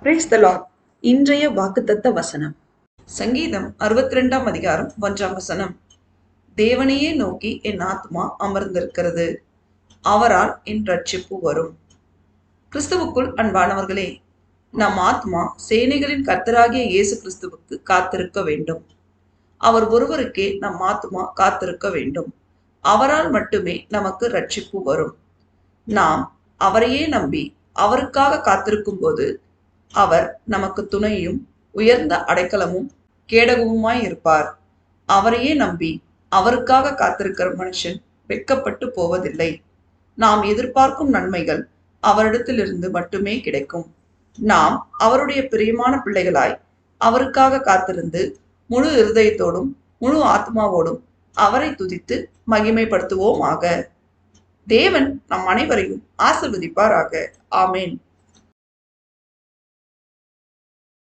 Praise the Lord. இன்றைய வாக்குத்தத்த வசனம் சங்கீதம் 62 அதிகாரம் 1 வசனம். தேவனையே நோக்கி என் ஆத்மா அமர்ந்திருக்கிறது, அவரால் என் ரட்சிப்பு வரும். கிறிஸ்துவுக்குள் அன்பானவர்களே, நம் ஆத்மா சேனைகளின் கர்த்தராகிய இயேசு கிறிஸ்துவுக்கு காத்திருக்க வேண்டும். அவர் ஒருவருக்கே நம் ஆத்மா காத்திருக்க வேண்டும். அவரால் மட்டுமே நமக்கு ரட்சிப்பு வரும். நாம் அவரையே நம்பி அவருக்காக காத்திருக்கும் போது அவர் நமக்கு துணையும் உயர்ந்த அடைக்கலமும் கேடகமுமாய் இருப்பார். அவரையே நம்பி அவருக்காக காத்திருக்கிற மனுஷன் வெட்கப்பட்டு போவதில்லை. நாம் எதிர்பார்க்கும் நன்மைகள் அவரிடத்திலிருந்து மட்டுமே கிடைக்கும். நாம் அவருடைய பிரியமான பிள்ளைகளாய் அவருக்காக காத்திருந்து முழு இருதயத்தோடும் முழு ஆத்மாவோடும் அவரை துதித்து மகிமைப்படுத்துவோமாக. தேவன் நம் அனைவரையும் ஆசீர்வதிப்பாராக. ஆமேன்.